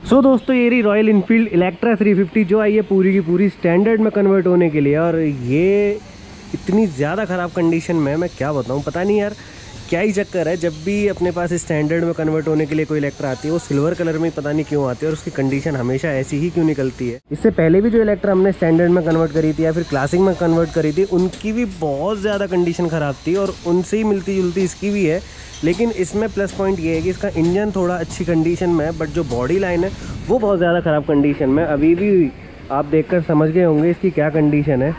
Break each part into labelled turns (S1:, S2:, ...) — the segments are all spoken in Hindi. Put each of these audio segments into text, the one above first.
S1: सो दोस्तों ये रही रॉयल इनफील्ड इलेक्ट्रा 350 जो आई है पूरी की पूरी स्टैंडर्ड में कन्वर्ट होने के लिए। और ये इतनी ज़्यादा ख़राब कंडीशन में मैं क्या बताऊँ, पता नहीं यार क्या ही चक्कर है। जब भी अपने पास स्टैंडर्ड में कन्वर्ट होने के लिए कोई इलेक्ट्रा आती है वो सिल्वर कलर में पता नहीं क्यों आती है और उसकी कंडीशन हमेशा ऐसी ही क्यों निकलती है। इससे पहले भी जो इलेक्ट्रा हमने स्टैंडर्ड में कन्वर्ट करी थी या फिर क्लासिक में कन्वर्ट करी थी उनकी भी बहुत ज़्यादा कंडीशन ख़राब थी और उनसे ही मिलती जुलती इसकी भी है। लेकिन इसमें प्लस पॉइंट ये है कि इसका इंजन थोड़ा अच्छी कंडीशन में है, बट जो बॉडी लाइन है वो बहुत ज़्यादा ख़राब कंडीशन में। अभी भी आप देखकर समझ गए होंगे इसकी क्या कंडीशन है।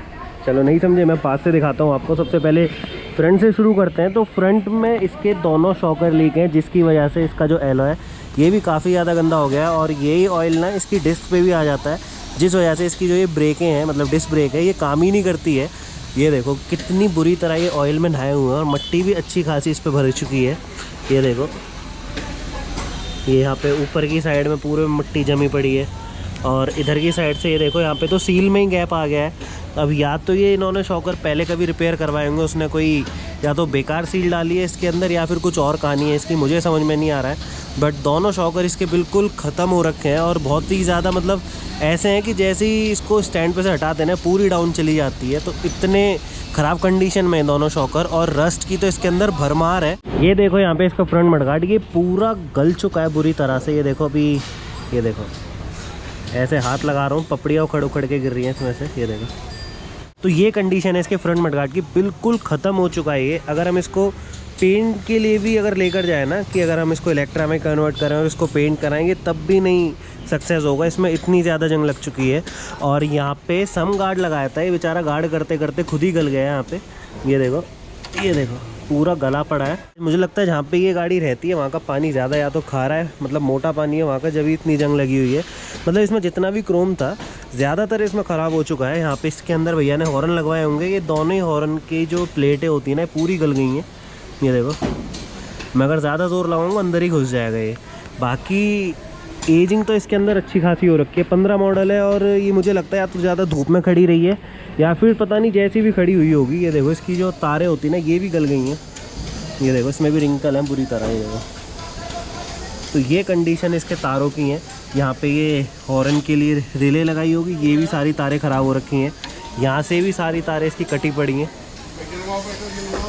S1: चलो नहीं समझे, मैं पास से दिखाता हूँ आपको। सबसे पहले फ्रंट से शुरू करते हैं। तो फ्रंट में इसके दोनों शॉकर लीक हैं जिसकी वजह से इसका जो एलॉय है ये भी काफ़ी ज़्यादा गंदा हो गया है और यही ऑयल ना इसकी डिस्क पे भी आ जाता है, जिस वजह से इसकी जो ये ब्रेकें हैं मतलब डिस्क ब्रेक है ये काम ही नहीं करती है। ये देखो कितनी बुरी तरह ये ऑयल में नहाए हुए हैं और मट्टी भी अच्छी खासी इस पर भर चुकी है। ये देखो ये यहाँ पे ऊपर की साइड में पूरे मिट्टी जमी पड़ी है और इधर की साइड से ये देखो यहाँ पे तो सील में ही गैप आ गया है। अब या तो ये इन्होंने शॉकर पहले कभी रिपेयर करवाए होंगे, उसने कोई या तो बेकार सील डाली है इसके अंदर या फिर कुछ और कहानी है इसकी, मुझे समझ में नहीं आ रहा है। बट दोनों शॉकर इसके बिल्कुल ख़त्म हो रखे हैं और बहुत ही ज़्यादा मतलब ऐसे हैं कि जैसे ही इसको स्टैंड पे से हटाते हैं पूरी डाउन चली जाती है। तो इतने ख़राब कंडीशन में दोनों शॉकर और रस्ट की तो इसके अंदर भरमार है। ये देखो यहाँ पे इसका फ्रंट मडगार्ड ये पूरा गल चुका है बुरी तरह से। ये देखो अभी ये देखो ऐसे हाथ लगा रहा हूँ पपड़ियाँ उखड़ उखड़ के गिर रही हैं इसमें से। ये देखो तो ये कंडीशन है इसके फ्रंट मडगार्ड की, बिल्कुल ख़त्म हो चुका है ये। अगर हम इसको पेंट के लिए भी अगर लेकर जाए ना कि अगर हम इसको इलेक्ट्रा में कन्वर्ट करें और इसको पेंट कराएंगे तब भी नहीं सक्सेस होगा, इसमें इतनी ज़्यादा जंग लग चुकी है। और यहाँ पे सम गार्ड लगाया था, ये बेचारा गार्ड करते करते खुद ही गल गया है यहाँ पे। ये देखो पूरा गला पड़ा है। मुझे लगता है जहाँ पे ये गाड़ी रहती है वहाँ का पानी ज़्यादा या तो खा रहा है, मतलब मोटा पानी है वहाँ का, जब इतनी जंग लगी हुई है। मतलब इसमें जितना भी क्रोम था ज़्यादातर इसमें ख़राब हो चुका है। यहाँ पे इसके अंदर भैया ने हॉर्न लगवाए होंगे, ये दोनों ही हॉर्न की जो प्लेटें होती हैं ना पूरी गल गई हैं। ये देखो मैं अगर ज़्यादा ज़ोर लगाऊंगा अंदर ही घुस जाएगा ये। बाकी एजिंग तो इसके अंदर अच्छी खासी हो रखी है, 15 मॉडल है और ये मुझे लगता है या तो ज़्यादा धूप में खड़ी रही है या फिर पता नहीं जैसी भी खड़ी हुई होगी। ये देखो इसकी जो तारें होती हैं ना ये भी गल गई हैं। ये देखो इसमें भी रिंकल है बुरी तरह। ये देखो तो ये कंडीशन इसके तारों की है। यहाँ पे ये हॉर्न के लिए रिले लगाई होगी, ये भी सारी तारें ख़राब हो रखी हैं। यहाँ से भी सारी तारें इसकी कटी पड़ी हैं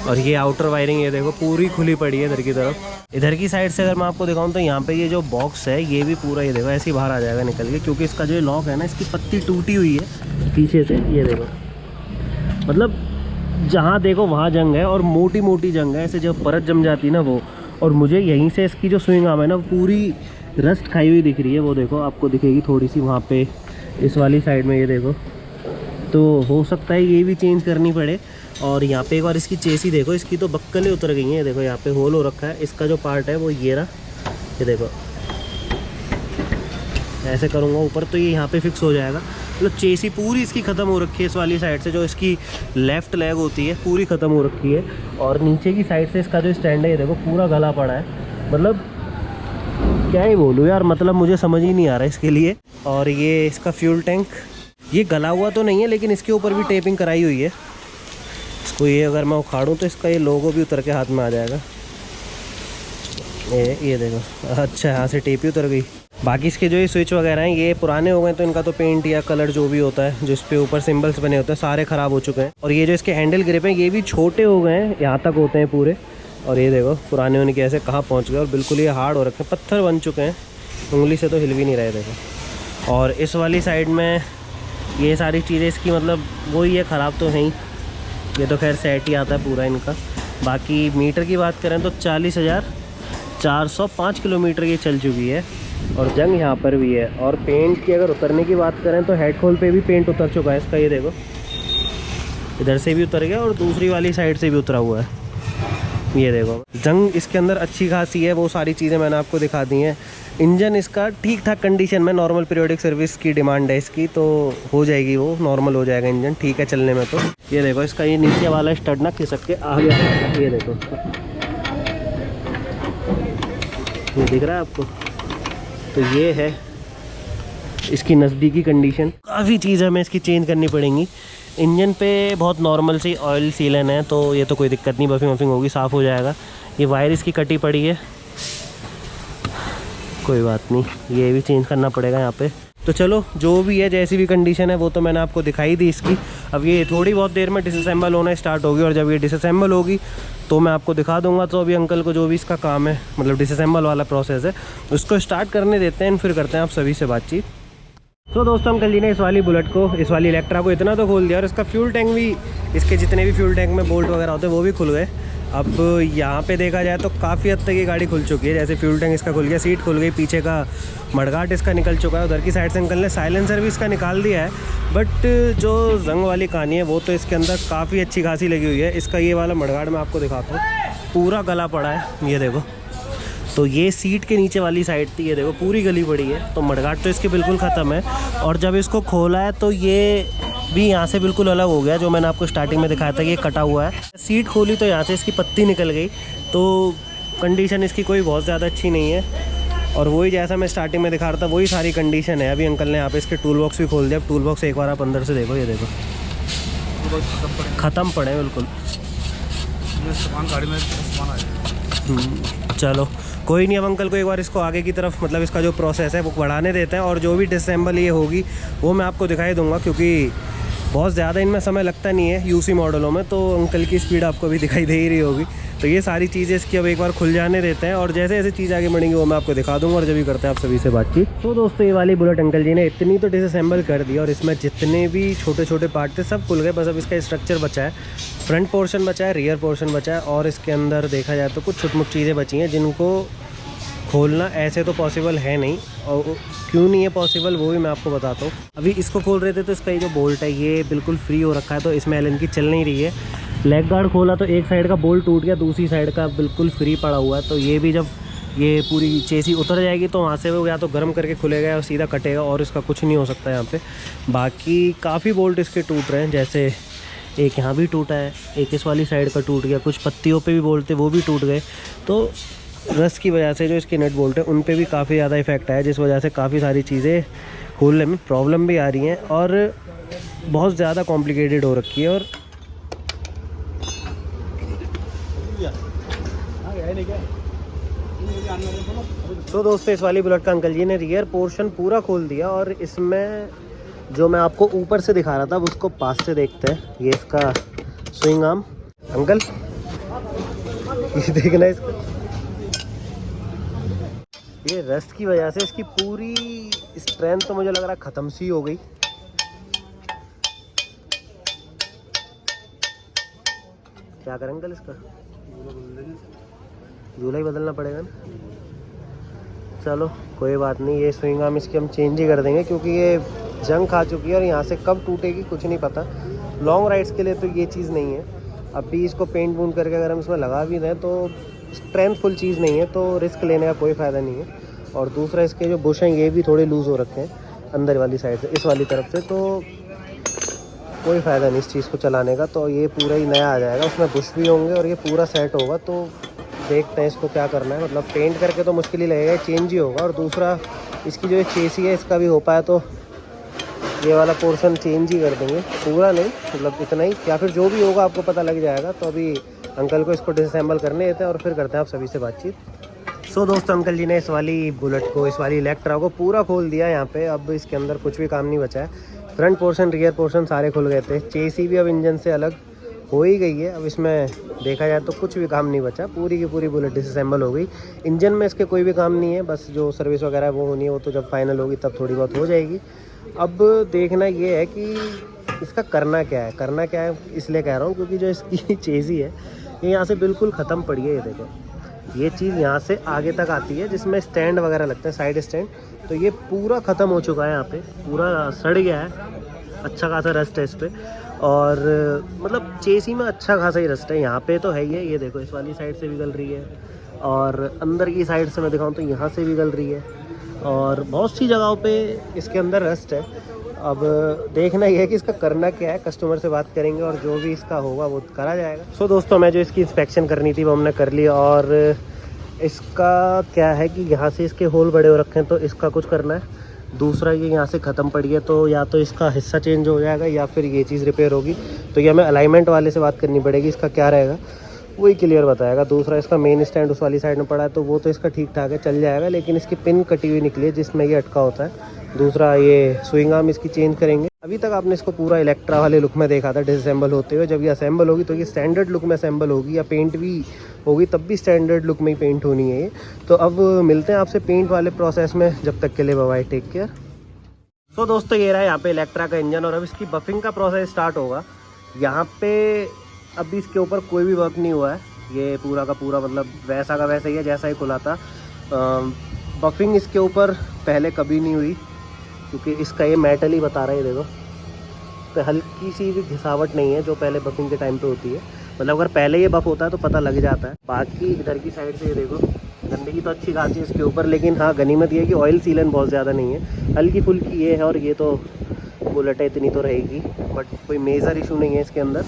S1: और ये आउटर वायरिंग ये देखो पूरी खुली पड़ी है इधर की तरफ। इधर की साइड से अगर मैं आपको दिखाऊं तो यहाँ पे ये जो बॉक्स है ये भी पूरा ये देखो ऐसे ही बाहर आ जाएगा निकल के, क्योंकि इसका जो लॉक है ना इसकी पत्ती टूटी हुई है पीछे से। ये देखो मतलब जहाँ देखो वहाँ जंग है और मोटी मोटी जंग है, ऐसे जब परत जम जाती है ना वो। और मुझे यहीं से इसकी जो स्विंग आर्म है ना पूरी रस्ट खाई हुई दिख रही है। वो देखो आपको दिखेगी थोड़ी सी वहाँ पे इस वाली साइड में। ये देखो तो हो सकता है ये भी चेंज करनी पड़े। और यहाँ पे एक बार इसकी चेसी देखो, इसकी तो बक्कलें उतर गई हैं। देखो यहाँ पे होल हो रखा है, इसका जो पार्ट है वो ये रहा। ये देखो ऐसे करूँगा ऊपर तो ये यहाँ पे फिक्स हो जाएगा। मतलब चेसी पूरी इसकी ख़त्म हो रखी है इस वाली साइड से, जो इसकी लेफ़्ट लेग होती है पूरी ख़त्म हो रखी है। और नीचे की साइड से इसका जो स्टैंड है ये देखो पूरा गला पड़ा है। मतलब क्या ही बोलूँ यार, मतलब मुझे समझ ही नहीं आ रहा इसके लिए। और ये इसका फ्यूल टैंक ये गला हुआ तो नहीं है लेकिन इसके ऊपर भी टेपिंग कराई हुई है। इसको ये अगर मैं उखाड़ूँ तो इसका ये लोगो भी उतर के हाथ में आ जाएगा। ये देखो अच्छा यहाँ से टेप ही उतर गई। बाकी इसके जो ये स्विच वगैरह हैं ये पुराने हो गए तो इनका तो पेंट या कलर जो भी होता है जो इस पे ऊपर सिंबल्स बने होते हैं सारे ख़राब हो चुके हैं। और ये जो इसके हैंडल ग्रिप हैं ये भी छोटे हो गए हैं, यहाँ तक होते हैं पूरे। और ये देखो पुराने होने के ऐसे कहाँ पहुँच गए और बिल्कुल ये हार्ड हो रखे हैं, पत्थर बन चुके हैं, उंगली से तो हिल भी नहीं रहे। देखो और इस वाली साइड में ये सारी चीज़ें इसकी मतलब वही है, ख़राब तो है ही। ये तो खैर सेट ही आता है पूरा इनका। बाकी मीटर की बात करें तो 40,405 किलोमीटर ये चल चुकी है और जंग यहाँ पर भी है। और पेंट की अगर उतरने की बात करें तो हेड खोल पे भी पेंट उतर चुका है इसका। ये देखो इधर से भी उतर गया और दूसरी वाली साइड से भी उतरा हुआ है। ये देखो जंग इसके अंदर अच्छी खासी है, वो सारी चीज़ें मैंने आपको दिखा दी हैं। इंजन इसका ठीक ठाक कंडीशन में, नॉर्मल पीरियोडिक सर्विस की डिमांड है इसकी तो हो जाएगी, वो नॉर्मल हो जाएगा इंजन, ठीक है चलने में। तो ये देखो इसका ये नीचे वाला स्टड ना खिसक के आ गया। ये देखो ये दिख रहा है आपको, तो ये है इसकी नज़दीकी कंडीशन। काफ़ी चीज़ हमें इसकी चेंज करनी पड़ेंगी। इंजन पे बहुत नॉर्मल सी ऑयल सीलन है तो ये तो कोई दिक्कत नहीं, बफिंग वफिंग होगी साफ़ हो जाएगा। ये वायर इसकी कटी पड़ी है कोई बात नहीं, ये भी चेंज करना पड़ेगा यहाँ पे। तो चलो जो भी है, जैसी भी कंडीशन है वो तो मैंने आपको दिखाई दी इसकी। अब ये थोड़ी बहुत देर में डिसअसेंबल होना स्टार्ट होगी, और जब ये डिसअसेंबल होगी तो मैं आपको दिखा दूंगा। तो अभी अंकल को जो भी इसका काम है, मतलब डिसअसेंबल वाला प्रोसेस है, उसको स्टार्ट करने देते हैं, फिर करते हैं आप सभी से बातचीत। तो दोस्तों अंकल जी ने इस वाली बुलेट को, इस वाली इलेक्ट्रा को इतना तो खोल दिया, और इसका फ्यूल टैंक भी, इसके जितने भी फ्यूल टैंक में बोल्ट वगैरह होते हैं वो भी खुल गए। अब यहाँ पे देखा जाए तो काफ़ी हद तक ये गाड़ी खुल चुकी है। जैसे फ्यूल टैंक इसका खुल गया, सीट खुल गई, पीछे का मडगाट इसका निकल चुका है, उधर की साइड से अंकल ने साइलेंसर भी इसका निकाल दिया है। बट जो जंग वाली कहानी है वो तो इसके अंदर काफ़ी अच्छी खासी लगी हुई है। इसका ये वाला मडगाट मैं आपको दिखाता हूँ, पूरा गला पड़ा है, ये देखो। तो ये सीट के नीचे वाली साइड थी, ये देखो पूरी गली पड़ी है। तो मडगाट तो इसके बिल्कुल ख़त्म है, और जब इसको खोला है तो ये भी यहाँ से बिल्कुल अलग हो गया, जो मैंने आपको स्टार्टिंग में दिखाया था कि ये कटा हुआ है। सीट खोली तो यहाँ से इसकी पत्ती निकल गई, तो कंडीशन इसकी कोई बहुत ज़्यादा अच्छी नहीं है। और वही जैसा मैं स्टार्टिंग में दिखा रहा था वही सारी कंडीशन है। अभी अंकल ने यहाँ पे इसके टूल बॉक्स भी खोल दिया। टूल बॉक्स एक बार आप अंदर से देखो, ये देखो ख़त्म पड़े बिल्कुल। चलो कोई नहीं, अब अंकल को एक बार इसको आगे की तरफ, मतलब इसका जो प्रोसेस है वो बढ़ाने देते हैं, और जो भी डिसअसेंबल ये होगी वो मैं आपको दिखाई दूंगा, क्योंकि बहुत ज़्यादा इनमें समय लगता नहीं है यूसी मॉडलों में। तो अंकल की स्पीड आपको भी दिखाई दे ही रही होगी। तो ये सारी चीज़ें इसकी अब एक बार खुल जाने देते हैं, और जैसे जैसे चीज़ आगे बढ़ेंगी वो मैं आपको दिखा दूंगा, और जब भी करते हैं आप सभी से बातचीत। तो दोस्तों ये वाली बुलेट अंकल जी ने इतनी तो डिसअसेंबल कर दी, और इसमें जितने भी छोटे छोटे पार्ट थे सब खुल गए। बस अब इसका स्ट्रक्चर बचा है, फ्रंट पोर्शन बचा है, रियर पोर्शन बचा है, और इसके अंदर देखा जाए तो कुछ छुटमुट चीज़ें बची हैं जिनको खोलना ऐसे तो पॉसिबल है नहीं। और क्यों नहीं है पॉसिबल वो भी मैं आपको बताता हूँ। अभी इसको खोल रहे थे तो इसका ये जो बोल्ट है ये बिल्कुल फ्री हो रखा है, तो इसमें एलन की चल नहीं रही है। लेग गार्ड खोला तो एक साइड का बोल्ट टूट गया, दूसरी साइड का बिल्कुल फ्री पड़ा हुआ है। तो ये भी जब ये पूरी चेसी उतर जाएगी तो वहाँ से वो या तो गर्म करके खुलेगा या सीधा कटेगा, और इसका कुछ नहीं हो सकता यहाँ पे। बाकी काफ़ी बोल्ट इसके टूट रहे हैं, जैसे एक यहाँ भी टूटा है, एक इस वाली साइड का टूट गया, कुछ पत्तियों पे भी बोल्ट थे वो भी टूट गए। तो रस्ट की वजह से जो इसके नट बोल्ट है उन पे भी काफ़ी ज़्यादा इफेक्ट आया, जिस वजह से काफ़ी सारी चीज़ें खोलने में प्रॉब्लम भी आ रही हैं, और बहुत ज़्यादा कॉम्प्लिकेटेड हो रखी है। और तो दोस्तों इस वाली बुलेट का अंकल जी ने रियर पोर्शन पूरा खोल दिया, और इसमें जो मैं आपको ऊपर से दिखा रहा था उसको पास से देखते हैं। ये इसका स्विंग आर्म अंकल, ये देखना इसका, ये रस्ट की वजह से इसकी पूरी स्ट्रेंथ तो मुझे लग रहा है ख़त्म सी हो गई। क्या करें अंकल, इसका झूला ही बदलना पड़ेगा ना। चलो कोई बात नहीं, ये स्विंग आर्म इसकी हम चेंज ही कर देंगे, क्योंकि ये जंग खा चुकी है और यहाँ से कब टूटेगी कुछ नहीं पता। लॉन्ग राइड्स के लिए तो ये चीज़ नहीं है। अभी इसको पेंट वूंट करके अगर हम इसमें लगा भी दें तो स्ट्रेंथफुल चीज़ नहीं है, तो रिस्क लेने का कोई फ़ायदा नहीं है। और दूसरा इसके जो बुश हैं ये भी थोड़े लूज़ हो रखे हैं अंदर वाली साइड से, इस वाली तरफ से, तो कोई फ़ायदा नहीं इस चीज़ को चलाने का। तो ये पूरा ही नया आ जाएगा, उसमें बुश भी होंगे और ये पूरा सेट होगा। तो देखते हैं इसको क्या करना है, मतलब पेंट करके तो मुश्किल ही लगेगा, चेंज ही होगा। और दूसरा इसकी जो चेसी है इसका भी हो पाया तो ये वाला पोर्शन चेंज ही कर देंगे, पूरा नहीं, मतलब इतना ही, या फिर जो भी होगा आपको पता लग जाएगा। तो अभी अंकल को इसको डिसअसेंबल करने देते हैं और फिर करते हैं आप सभी से बातचीत। सो दोस्तों अंकल जी ने इस वाली बुलेट को, इस वाली इलेक्ट्रा को पूरा खोल दिया यहाँ पे। अब इसके अंदर कुछ भी काम नहीं बचा है, फ्रंट पोर्शन रियर पोर्शन सारे खुल गए थे। चेसी भी अब इंजन से अलग हो ही गई है। अब इसमें देखा जाए तो कुछ भी काम नहीं बचा, पूरी की पूरी बुलेट डिसअसेंबल हो गई। इंजन में इसके कोई भी काम नहीं है, बस जो सर्विस वगैरह है वो होनी है, वो तो जब फाइनल होगी तब थोड़ी बहुत हो जाएगी। अब देखना ये है कि इसका करना क्या है, इसलिए कह रहा हूँ क्योंकि जो इसकी चेसी है ये यहाँ से बिल्कुल ख़त्म पड़ी है। ये देखो, ये चीज़ यहाँ से आगे तक आती है जिसमें स्टैंड वगैरह लगते हैं, साइड स्टैंड, तो ये पूरा ख़त्म हो चुका है। यहाँ पे पूरा सड़ गया है, अच्छा खासा रस्ट है इस पर, और मतलब चेसी में अच्छा खासा ही रस्ट है। यहाँ पे तो है ही है, ये देखो इस वाली साइड से भी गल रही है, और अंदर की साइड से मैं दिखाऊँ तो यहाँ से भी गल रही है, और बहुत सी जगहों पे इसके अंदर रस्ट है। अब देखना ये है कि इसका करना क्या है, कस्टमर से बात करेंगे और जो भी इसका होगा वो करा जाएगा। सो दोस्तों मैं जो इसकी इंस्पेक्शन करनी थी वो हमने कर ली, और इसका क्या है कि यहाँ से इसके होल बड़े हो रखे हैं तो इसका कुछ करना है। दूसरा ये यहाँ से ख़त्म पड़ी है तो या तो इसका हिस्सा चेंज हो जाएगा या फिर ये चीज़ रिपेयर होगी, तो ये हमें अलाइनमेंट वाले से बात करनी पड़ेगी इसका क्या रहेगा। वही क्लियर बताएगा। दूसरा इसका मेन स्टैंड उस वाली साइड में पड़ा है, तो वो तो इसका ठीक ठाक है, चल जाएगा, लेकिन इसकी पिन कटी हुई निकली है जिसमें ये अटका होता है। दूसरा ये स्विंग आर्म इसकी चेंज करेंगे। अभी तक आपने इसको पूरा इलेक्ट्रा वाले लुक में देखा था डिसअसेंबल होते हुए। जब ये असेंबल होगी तो ये स्टैंडर्ड लुक में असेंबल होगी, या पेंट भी होगी तब भी स्टैंडर्ड लुक में ही पेंट होनी है ये। तो अब मिलते हैं आपसे पेंट वाले प्रोसेस में, जब तक के लिए बाय बाय, टेक केयर। तो दोस्तों ये रहा यहाँ पे इलेक्ट्रा का इंजन, और अब इसकी बफिंग का प्रोसेस स्टार्ट होगा। यहाँ पे अभी इसके ऊपर कोई भी वर्क नहीं हुआ है, ये पूरा का पूरा मतलब वैसा का वैसा ही है जैसा ही खुला था। बफिंग इसके ऊपर पहले कभी नहीं हुई, क्योंकि इसका ये मेटल ही बता रहा है, देखो तो हल्की सी भी घिसावट नहीं है जो पहले बफिंग के टाइम पे होती है। मतलब अगर पहले ये बफ होता है तो पता लग जाता है। बाकी इधर की साइड से ये देखो, गंदगी तो अच्छी खासी है इसके ऊपर, लेकिन हाँ गनीमत ये है कि ऑयल सीलन बहुत ज़्यादा नहीं है, हल्की फुल्की ये है। और ये तो बुलेट है, इतनी तो रहेगी, बट कोई मेजर इशू नहीं है इसके अंदर।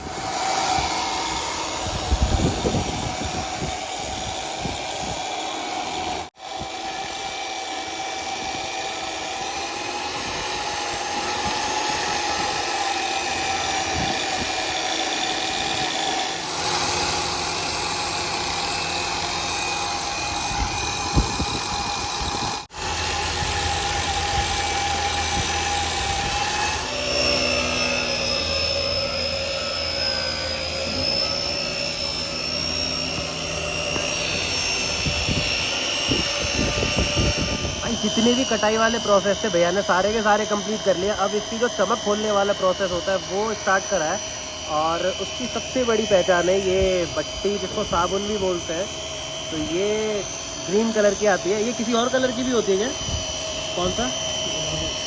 S1: जितने भी कटाई वाले प्रोसेस थे भैया ने सारे के सारे कंप्लीट कर लिया। अब इसकी जो चमक खोलने वाला प्रोसेस होता है वो स्टार्ट करा है, और उसकी सबसे बड़ी पहचान है ये बट्टी, जिसको साबुन भी बोलते हैं। तो ये ग्रीन कलर की आती है, ये किसी और कलर की भी होती है क्या? कौन सा?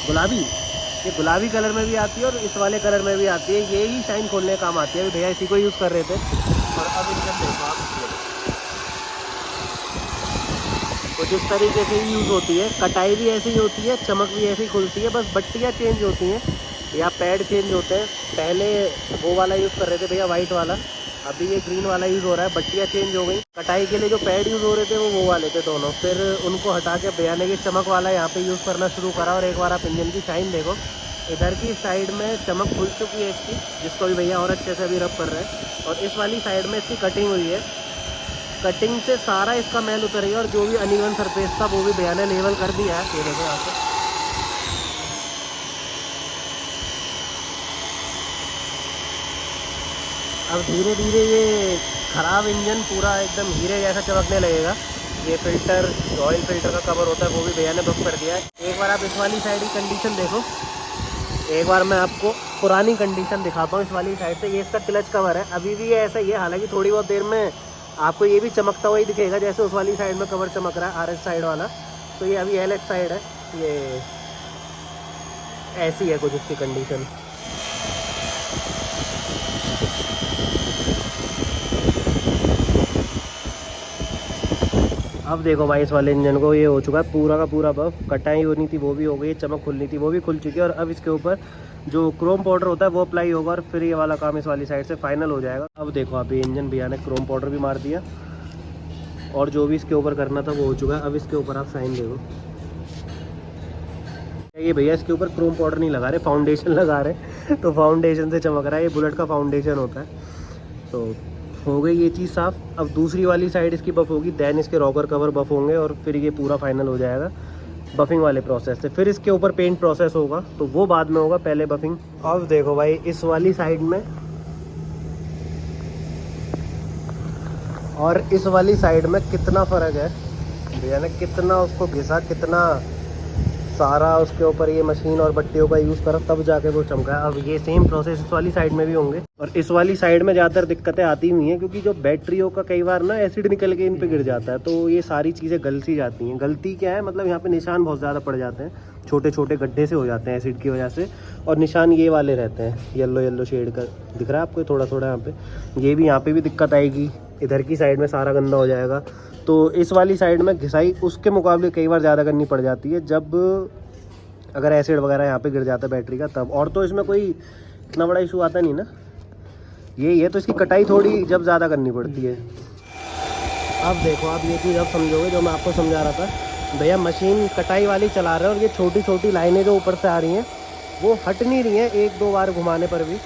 S1: गुलाबी। ये गुलाबी कलर में भी आती है और इस वाले कलर में भी आती है। ये ही शाइन खोलने का काम आती है। भैया इसी को यूज़ कर रहे थे, और अब इनका देखो आप, तो जिस तरीके से ही यूज़ होती है, कटाई भी ऐसी ही होती है, चमक भी ऐसी ही खुलती है, बस बट्टियाँ चेंज होती हैं या पैड चेंज होते हैं। पहले वो वाला यूज़ कर रहे थे भैया, वाइट वाला, अभी ये ग्रीन वाला यूज़ हो रहा है। बट्टियाँ चेंज हो गई। कटाई के लिए जो पैड यूज़ हो रहे थे वो वाले थे दोनों, फिर उनको हटा के भैया ने ये चमक वाला यहाँ पे यूज़ करना शुरू करा। और एक बार आप इंजन की शाइन देखो, इधर की साइड में चमक खुल चुकी है इसकी, जिसको भी भैया और अच्छे से अभी रब कर रहे हैं। और इस वाली साइड में इसकी कटिंग हुई है, कटिंग से सारा इसका मैल उतर गया, और जो भी अनइवन सरफेस था वो भी भैया ने लेवल कर दिया है। ये देखो यहाँ पे, अब धीरे धीरे ये ख़राब इंजन पूरा एकदम हीरे जैसा चमकने लगेगा। ये फिल्टर, ऑयल फिल्टर का कवर होता है वो भी भैया ने बुक कर दिया है। एक बार आप इस वाली साइड की कंडीशन देखो, एक बार मैं आपको पुरानी कंडीशन दिखाता हूँ इस वाली साइड से। ये इसका क्लच कवर है, अभी भी ये ऐसा ही है, हालांकि थोड़ी बहुत देर में आपको ये भी चमकता हुआ ही दिखेगा जैसे उस वाली साइड में कवर चमक रहा है, आरएस साइड वाला। तो ये अभी एलएक्स साइड है, ये ऐसी है कुछ इसकी कंडीशन। अब देखो भाई, इस वाले इंजन को ये हो चुका है पूरा का पूरा बफ। कटाई होनी थी वो भी हो गई, चमक खुलनी थी वो भी खुल चुकी है, और अब इसके ऊपर जो क्रोम पाउडर होता है वो अप्लाई होगा, और फिर ये वाला काम इस वाली साइड से फाइनल हो जाएगा। अब देखो आप, ये इंजन भैया ने क्रोम पाउडर भी मार दिया, और जो भी इसके ऊपर करना था वो हो चुका है। अब इसके ऊपर आप साइन देखो, ये भैया इसके ऊपर क्रोम पाउडर नहीं लगा रहे, फाउंडेशन लगा रहे तो फाउंडेशन से चमक रहा है। ये बुलेट का फाउंडेशन होता है। तो हो गई ये चीज़ साफ़। अब दूसरी वाली साइड इसकी बफ होगी, दैन इसके रॉकर कवर बफ होंगे, और फिर ये पूरा फाइनल हो जाएगा बफिंग वाले प्रोसेस से। फिर इसके ऊपर पेंट प्रोसेस होगा, तो वो बाद में होगा, पहले बफिंग। अब देखो भाई, इस वाली साइड में और इस वाली साइड में कितना फ़र्क है। भैया ने कितना उसको घिसा, कितना सारा उसके ऊपर ये मशीन और बट्टियों का यूज़ करा, तब जाके वो चमका। अब ये सेम प्रोसेस इस वाली साइड में भी होंगे, और इस वाली साइड में ज़्यादातर दिक्कतें आती हुई हैं, क्योंकि जो बैटरियों का कई बार ना एसिड निकल के इन पे गिर जाता है, तो ये सारी चीज़ें गल सी जाती हैं। गलती क्या है, मतलब यहाँ पे निशान बहुत ज़्यादा पड़ जाते हैं, छोटे छोटे गड्ढे से हो जाते हैं एसिड की वजह से। और निशान ये वाले रहते हैं, येलो येलो शेड का दिख रहा है आपको थोड़ा थोड़ा यहाँ पे। ये भी यहाँ पे भी दिक्कत आएगी, इधर की साइड में सारा गंदा हो जाएगा। तो इस वाली साइड में घिसाई उसके मुकाबले कई बार ज़्यादा करनी पड़ जाती है, जब अगर एसिड वगैरह यहाँ पे गिर जाता है बैटरी का तब। और तो इसमें कोई इतना बड़ा इशू आता नहीं ना। ये तो इसकी कटाई थोड़ी जब ज़्यादा करनी पड़ती है। अब देखो आप ये चीज़ अब समझोगे जो मैं आपको समझा रहा था। भैया मशीन कटाई वाली चला रहे हैं, और ये छोटी छोटी लाइनें जो ऊपर से आ रही हैं वो हट नहीं रही हैं एक दो बार घुमाने पर भी।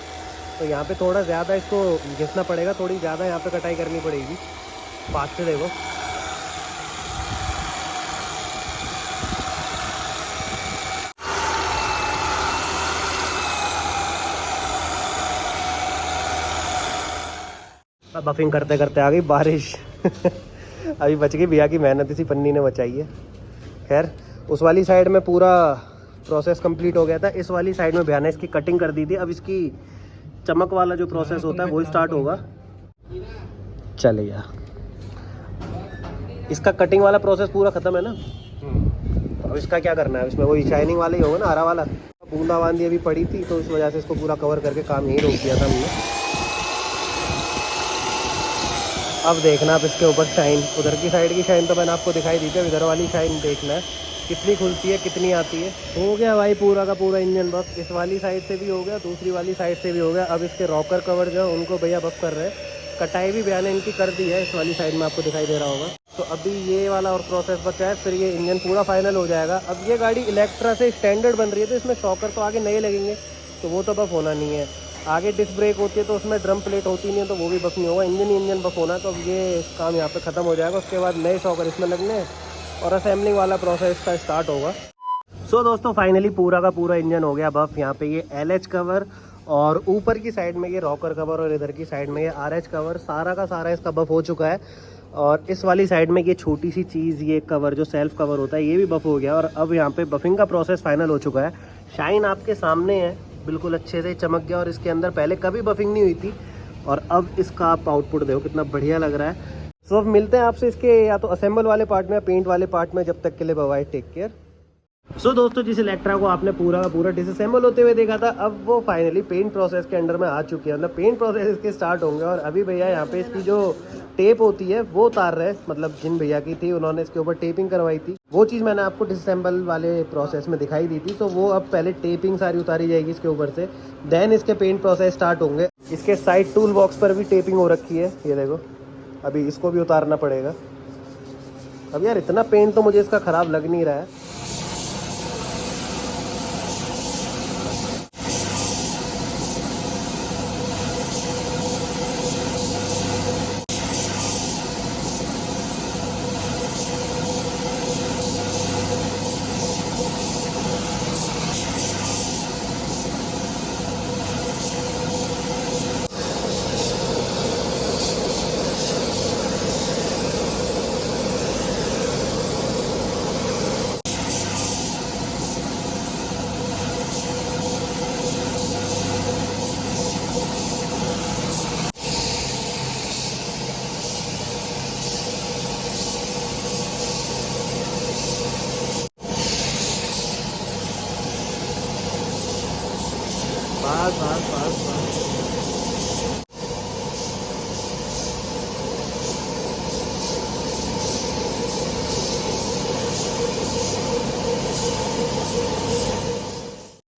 S1: तो यहाँ पे थोड़ा ज़्यादा इसको घिसना पड़ेगा, थोड़ी ज़्यादा यहाँ पे कटाई करनी पड़ेगी। पास से देखो, अब बफिंग करते करते आ गई बारिश। अभी बच गई भैया की मेहनत, इसी पन्नी ने बचाई है। खैर, उस वाली साइड में पूरा प्रोसेस कंप्लीट हो गया था। इस वाली साइड में भैया ने इसकी कटिंग कर दी थी। अब इसकी चमक वाला जो प्रोसेस होता है वो स्टार्ट होगा। चलेगा, इसका कटिंग वाला प्रोसेस पूरा ख़त्म है ना। तो अब इसका क्या करना है, इसमें वही शाइनिंग वाला ही होगा ना, हरा वाला। बूंदाबांदी अभी पड़ी थी तो इस वजह से इसको पूरा कवर करके काम यहीं रोक दिया था हमने। अब देखना आप इसके ऊपर शाइन, उधर की साइड की शाइन तो मैंने आपको दिखाई दी थी, इधर वाली शाइन देखना है कितनी खुलती है, कितनी आती है। हो गया भाई पूरा का पूरा इंजन बफ, इस वाली साइड से भी हो गया, दूसरी वाली साइड से भी हो गया। अब इसके रॉकर कवर जो है उनको भैया बफ कर रहे हैं। कटाई भी भैया ने इनकी कर दी है, इस वाली साइड में आपको दिखाई दे रहा होगा। तो अभी ये वाला और प्रोसेस बचा है, फिर ये इंजन पूरा फाइनल हो जाएगा। अब ये गाड़ी इलेक्ट्रा से स्टैंडर्ड बन रही है तो इसमें शॉकर तो आगे नए लगेंगे, तो वो तो बफ होना नहीं है। आगे डिस्क ब्रेक होती है तो उसमें ड्रम प्लेट होती नहीं है, तो वो भी बफ नहीं होगा, इंजन ही इंजन बफ होना। तो अब ये काम यहाँ पे ख़त्म हो जाएगा। उसके बाद नए शॉकर इसमें लगने और असेंबलिंग वाला प्रोसेस का स्टार्ट होगा। सो दोस्तों, फाइनली पूरा का पूरा इंजन हो गया बफ। यहाँ पे ये LH कवर और ऊपर की साइड में ये रॉकर कवर और इधर की साइड में ये RH कवर, सारा का सारा इसका बफ हो चुका है। और इस वाली साइड में ये छोटी सी चीज़, ये कवर जो सेल्फ कवर होता है, ये भी बफ हो गया। और अब यहाँ पे बफिंग का प्रोसेस फाइनल हो चुका है। शाइन आपके सामने है, बिल्कुल अच्छे से चमक गया। और इसके अंदर पहले कभी बफिंग नहीं हुई थी और अब इसका आप आउटपुट देखो कितना बढ़िया लग रहा है। सो अब मिलते हैं आपसे इसके या तो असेंबल वाले पार्ट में या पेंट वाले पार्ट में। जब तक के लिए बाय बाय, टेक केयर। सो दोस्तों, जिस इलेक्ट्रा को आपने पूरा का पूरा डिसअसेंबल होते हुए देखा था, अब वो फाइनली पेंट प्रोसेस के अंडर में आ चुकी है। मतलब पेंट प्रोसेस इसके स्टार्ट होंगे। और अभी भैया यहाँ पे इसकी जो टेप होती है वो उतार रहे हैं। मतलब जिन भैया की थी उन्होंने इसके ऊपर टेपिंग करवाई थी, वो चीज़ मैंने आपको डिसअसेंबल वाले प्रोसेस में दिखाई दी थी। तो वो अब पहले टेपिंग सारी उतारी जाएगी इसके ऊपर से, देन इसके पेंट प्रोसेस स्टार्ट होंगे। इसके साइड टूल बॉक्स पर भी टेपिंग हो रखी है, ये देखो। अभी इसको भी उतारना पड़ेगा। अब यार इतना पेंट तो मुझे इसका ख़राब लग नहीं रहा है। बस बस बस बस।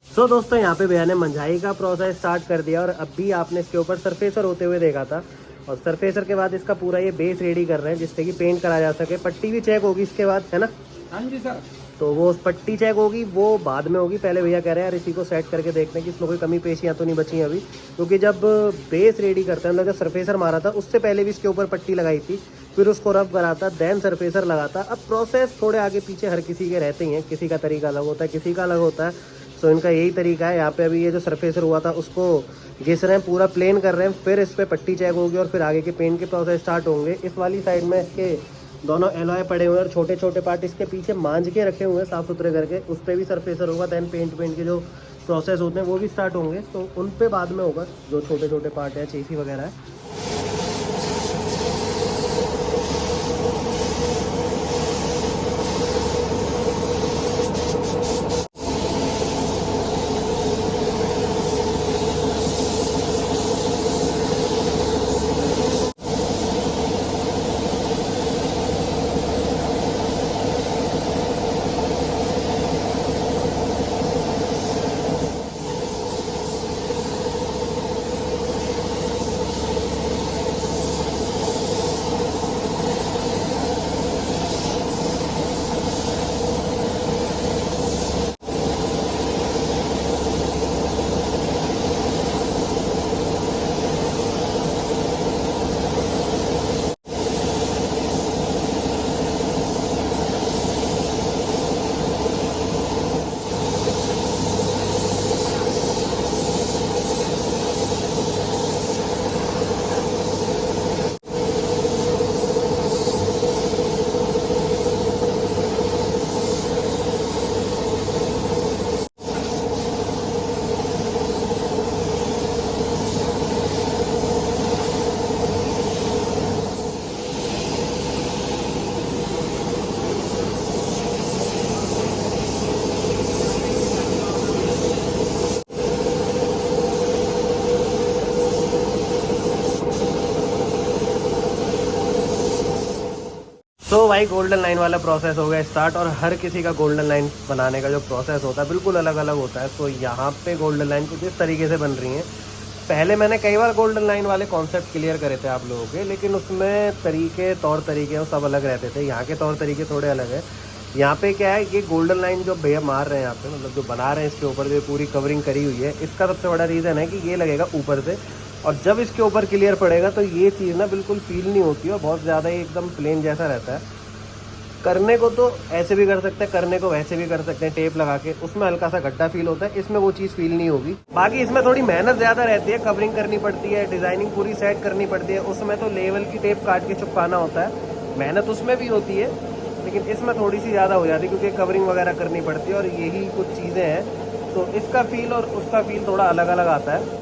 S1: सो दोस्तों, यहाँ पे भैया ने मंझाई का प्रोसेस स्टार्ट कर दिया। और अभी आपने इसके ऊपर सरफेसर होते हुए देखा था। और सरफेसर के बाद इसका पूरा ये बेस रेडी कर रहे हैं, जिससे कि पेंट करा जा सके। पट्टी भी चेक होगी इसके बाद, है ना?
S2: हाँ जी सर।
S1: तो वो पट्टी चेक होगी, वो बाद में होगी। पहले भैया कह रहे हैं यार इसी को सेट करके देखते हैं कि इसमें कोई कमी पेशियाँ तो नहीं बची हैं अभी। क्योंकि जब बेस रेडी करते हैं, मतलब जब सरफेसर मारा था उससे पहले भी इसके ऊपर पट्टी लगाई थी, फिर उसको रब करा था, देन सरफेसर लगाता। अब प्रोसेस थोड़े आगे पीछे हर किसी के रहते ही हैं, किसी का तरीका अलग होता है, किसी का अलग होता है। सो इनका यही तरीका है। यहाँ पे अभी ये जो सरफेसर हुआ था उसको घिस रहे हैं, पूरा प्लेन कर रहे हैं, फिर इस पर पट्टी चेक होगी और फिर आगे के पेंट के प्रोसेस स्टार्ट होंगे। इस वाली साइड में इसके दोनों एलॉय पड़े हुए हैं और छोटे छोटे पार्ट इसके पीछे मांझ के रखे हुए हैं साफ़ सुथरे करके, उस पर भी सरफेसर होगा। दैन पेंट के जो प्रोसेस होते हैं वो भी स्टार्ट होंगे, तो उन पे बाद में होगा। जो छोटे छोटे पार्ट है, चेसी वगैरह है। तो भाई गोल्डन लाइन वाला प्रोसेस हो गया स्टार्ट, और हर किसी का गोल्डन लाइन बनाने का जो प्रोसेस होता है बिल्कुल अलग अलग होता है। तो यहाँ पे गोल्डन लाइन कुछ इस तरीके से बन रही हैं। पहले मैंने कई बार गोल्डन लाइन वाले कॉन्सेप्ट क्लियर करे थे आप लोगों के, लेकिन उसमें तौर तरीके वो सब अलग रहते थे। यहाँ के तौर तरीके थोड़े अलग है। यहाँ पे क्या है, ये गोल्डन लाइन जो भैया मार रहे हैं यहाँ पे, मतलब जो बना रहे हैं इसके ऊपर जो पूरी कवरिंग करी हुई है, इसका सबसे बड़ा रीज़न है कि ये लगेगा ऊपर से, और जब इसके ऊपर क्लियर पड़ेगा तो ये चीज़ ना बिल्कुल फील नहीं होती है और बहुत ज़्यादा ही एकदम प्लेन जैसा रहता है। करने को तो ऐसे भी कर सकते हैं, करने को वैसे भी कर सकते हैं टेप लगा के, उसमें हल्का सा गड्ढा फील होता है, इसमें वो चीज़ फील नहीं होगी। बाकी इसमें थोड़ी मेहनत ज़्यादा रहती है, कवरिंग करनी पड़ती है, डिज़ाइनिंग पूरी सेट करनी पड़ती है। उसमें तो लेवल की टेप काट के चिपकाना होता है, मेहनत उसमें भी होती है, लेकिन इसमें थोड़ी सी ज़्यादा हो जाती है क्योंकि कवरिंग वगैरह करनी पड़ती है और यही कुछ चीज़ें हैं। तो इसका फील और उसका फील थोड़ा अलग अलग आता है।